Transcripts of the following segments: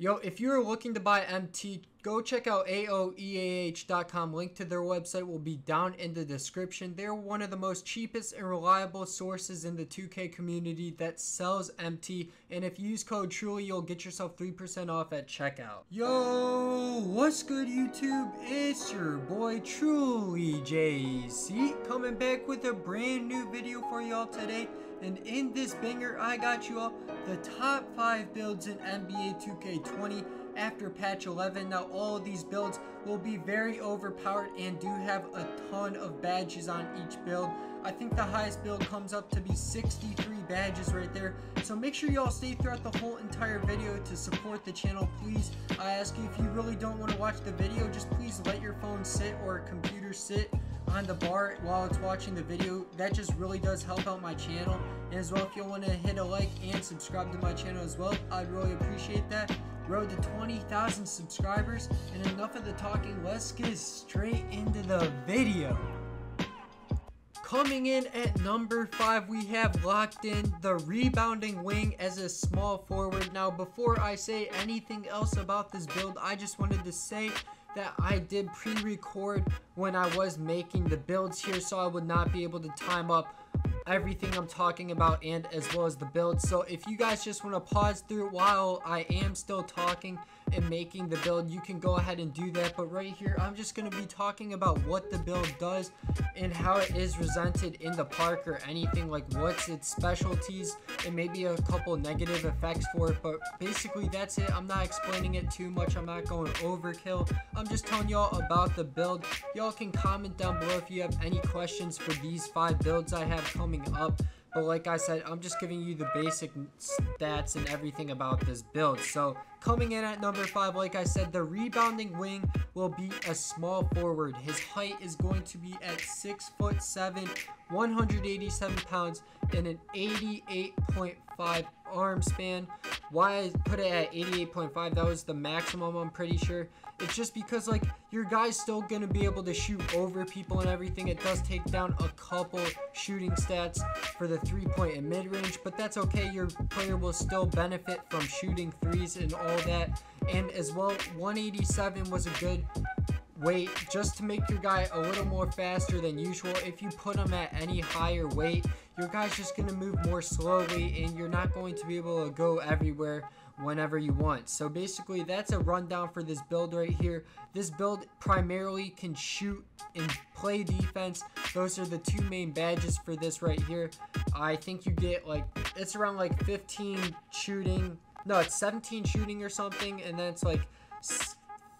Yo, if you're looking to buy MT, go check out AOEAH.com. Link to their website will be down in the description. They're one of the most cheapest and reliable sources in the 2K community that sells MT. And if you use code TRULY, you'll get yourself 3% off at checkout. Yo, what's good YouTube? It's your boy Truly JC coming back with a brand new video for y'all today. And in this banger, I got you all the top 5 builds in NBA 2K20 after patch 11. Now all of these builds will be very overpowered and do have a ton of badges on each build. I think the highest build comes up to be 63 badges right there. So make sure y'all stay throughout the whole entire video to support the channel. Please, I ask you, if you really don't want to watch the video, just please let your phone sit or a computer sit on the bar while it's watching the video. That just really does help out my channel. And as well, if you want to hit a like and subscribe to my channel as well, I'd really appreciate that. Road to 20,000 subscribers, and enough of the talking, let's get straight into the video. Coming in at number 5, we have locked in the rebounding wing as a small forward. Now before I say anything else about this build, I just wanted to say that I did pre-record when I was making the builds here, so I would not be able to time up everything I'm talking about and as well as the build. So if you guys just want to pause through while I am still talking and making the build, you can go ahead and do that. But right here, I'm just going to be talking about what the build does and how it is presented in the park, or anything like what's its specialties and maybe a couple negative effects for it. But basically that's it. I'm not explaining it too much. I'm not going overkill. I'm just telling y'all about the build. Y'all can comment down below if you have any questions for these 5 builds I have coming up. But like I said, I'm just giving you the basic stats and everything about this build. So coming in at number 5, like I said, the rebounding wing will be a small forward. His height is going to be at 6'7", 187 pounds, and an 88.5 arm span. Why I put it at 88.5, that was the maximum, I'm pretty sure. It's just because, like, your guy's still gonna be able to shoot over people and everything. It does take down a couple shooting stats for the 3-point and mid-range, but that's okay. Your player will still benefit from shooting threes and all that. And as well, 187 was a good weight just to make your guy a little more faster than usual. If you put him at any higher weight, your guy's just going to move more slowly and you're not going to be able to go everywhere whenever you want. So basically that's a rundown for this build right here. This build primarily can shoot and play defense. Those are the 2 main badges for this right here. I think you get like, it's around like 15 shooting, no, it's 17 shooting or something, and then it's like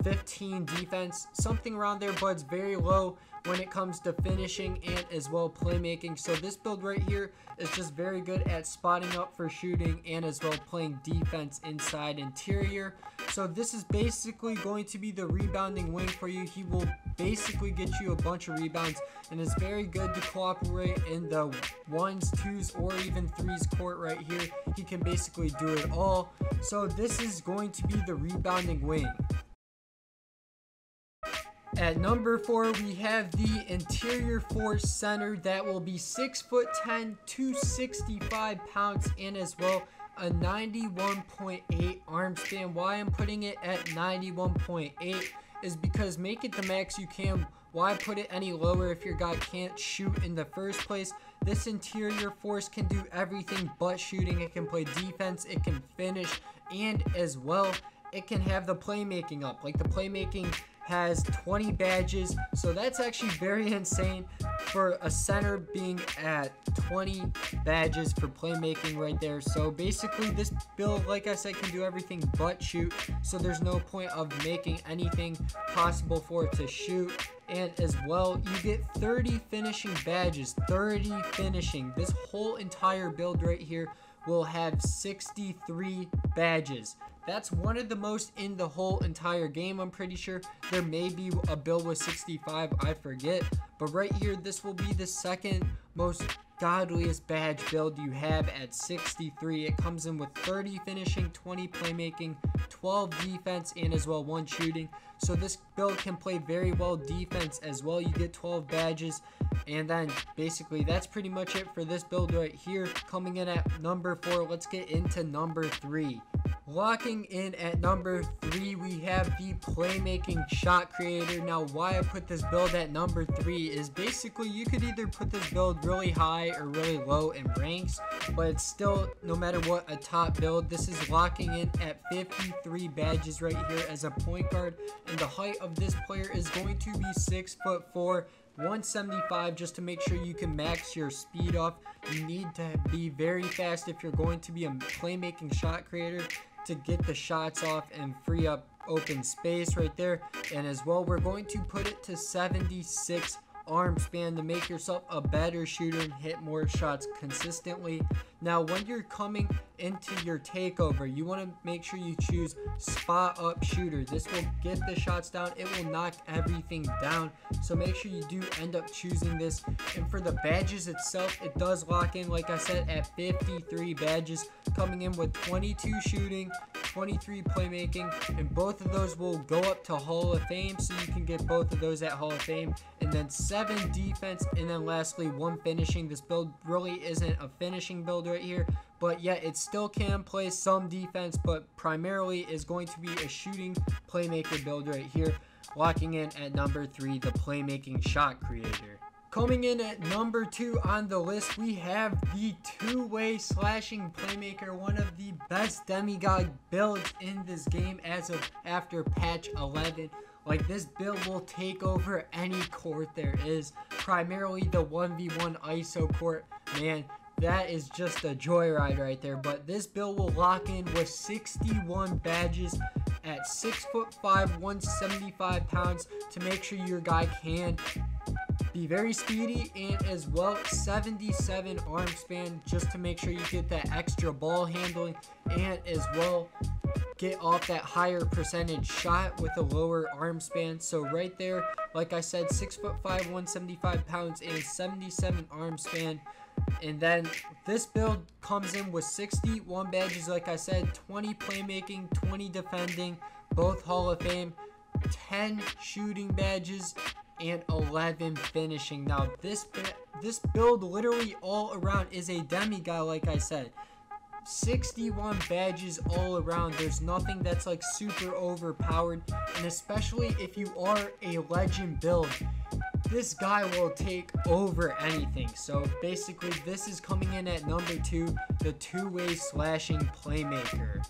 15 defense, something around there, but it's very low when it comes to finishing and as well playmaking. So this build right here is just very good at spotting up for shooting and as well playing defense inside interior. So this is basically going to be the rebounding wing for you. He will basically get you a bunch of rebounds and is very good to cooperate in the 1s, 2s, or even 3s court right here. He can basically do it all. So this is going to be the rebounding wing. At number 4, we have the interior force center that will be 6'10", 265 pounds, and as well a 91.8 arm span. Why I'm putting it at 91.8 is because make it the max you can. Why put it any lower if your guy can't shoot in the first place? This interior force can do everything but shooting. It can play defense, it can finish, and as well it can have the playmaking up. Like, the playmaking has 20 badges, so that's actually very insane for a center being at 20 badges for playmaking right there. So basically this build, like I said, can do everything but shoot, so there's no point of making anything possible for it to shoot. And as well, you get 30 finishing badges. 30 finishing. This whole entire build right here will have 63 badges. That's one of the most in the whole entire game, I'm pretty sure. There may be a build with 65, I forget. But right here, this will be the second most godliest badge build you have at 63. It comes in with 30 finishing, 20 playmaking, 12 defense, and as well 1 shooting. So this build can play very well defense as well. You get 12 badges, and then basically that's pretty much it for this build right here. Coming in at number 4, let's get into number 3. Locking in at number 3, we have the Playmaking Shot Creator. Now, why I put this build at number 3 is basically you could either put this build really high or really low in ranks, but it's still, no matter what, a top build. This is locking in at 53 badges right here as a point guard, and the height of this player is going to be 6'4", 175. Just to make sure you can max your speed off, you need to be very fast if you're going to be a playmaking shot creator to get the shots off and free up open space right there. And as well, we're going to put it to 76 arm span to make yourself a better shooter and hit more shots consistently. Now, when you're coming into your takeover, you want to make sure you choose spot up shooter. This will get the shots down, it will knock everything down, so make sure you do end up choosing this. And for the badges itself, it does lock in, like I said, at 53 badges, coming in with 22 shooting, 23 playmaking, and both of those will go up to Hall of Fame, so you can get both of those at Hall of Fame. And then 7 defense, and then lastly 1 finishing. This build really isn't a finishing build right here, but yeah, it still can play some defense, but primarily is going to be a shooting playmaker build right here. Locking in at number 3, the Playmaking Shot Creator. Coming in at number 2 on the list, we have the two-way Slashing Playmaker, one of the best demigod builds in this game as of after patch 11. Like, this build will take over any court there is, primarily the 1v1 ISO court. Man, that is just a joyride right there. But this build will lock in with 61 badges at 6'5", 175 pounds to make sure your guy can be very speedy, and as well 77 arm span just to make sure you get that extra ball handling, and as well get off that higher percentage shot with a lower arm span. So right there, like I said, 6'5", 175 pounds and 77 arm span. And then this build comes in with 61 badges, like I said, 20 playmaking, 20 defending, both Hall of Fame, 10 shooting badges, and 11 finishing. Now this build literally all around is a demigod, like I said. 61 badges all around. There's nothing that's like super overpowered, and especially if you are a legend build, this guy will take over anything. So basically, this is coming in at number 2, the two-way Slashing Playmaker.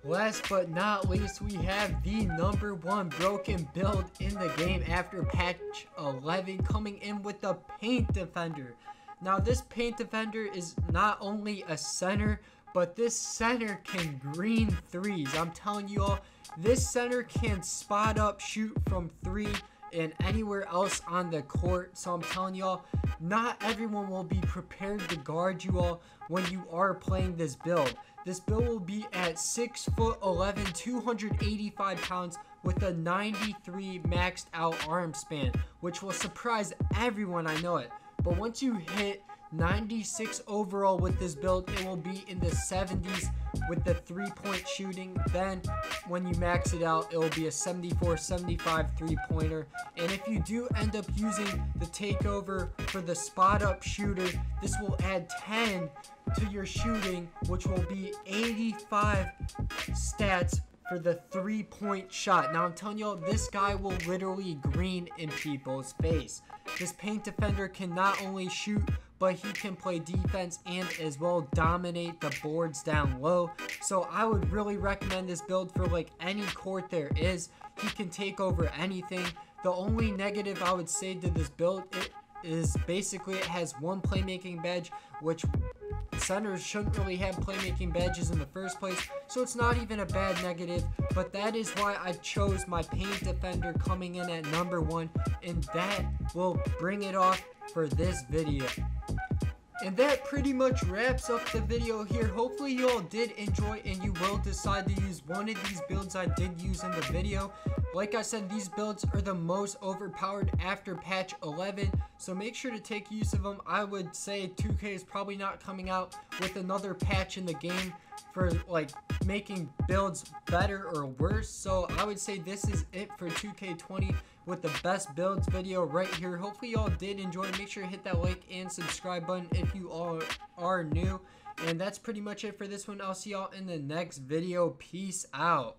Last but not least, we have the number 1 broken build in the game after patch 11, coming in with the Paint Defender. Now this Paint Defender is not only a center, but this center can green threes. I'm telling you all, this center can spot up, shoot from 3 and anywhere else on the court. So I'm telling y'all, not everyone will be prepared to guard you all when you are playing this build. This build will be at 6'11", 285 pounds with a 93 maxed out arm span, which will surprise everyone, I know it. But once you hit 96 overall with this build, it will be in the 70s with the 3-point shooting. Then when you max it out, it will be a 74, 75 3-pointer. And if you do end up using the takeover for the spot up shooter, this will add 10 to your shooting, which will be 85 stats for the 3-point shot. Now I'm telling y'all, this guy will literally green in people's face. This Paint Defender can not only shoot, but he can play defense and as well dominate the boards down low. So I would really recommend this build for like any court there is. He can take over anything. The only negative I would say to this build is basically it has 1 playmaking badge, which centers shouldn't really have playmaking badges in the first place, so it's not even a bad negative. But that is why I chose my Paint Defender coming in at number 1, and that will bring it off for this video. And that pretty much wraps up the video here. Hopefully you all did enjoy and you will decide to use one of these builds I did use in the video. Like I said, these builds are the most overpowered after patch 11, so make sure to take use of them. I would say 2K is probably not coming out with another patch in the game for like making builds better or worse, so I would say this is it for 2K20 with the best builds video right here. Hopefully y'all did enjoy. Make sure to hit that like and subscribe button if you all are new. And that's pretty much it for this one. I'll see y'all in the next video. Peace out.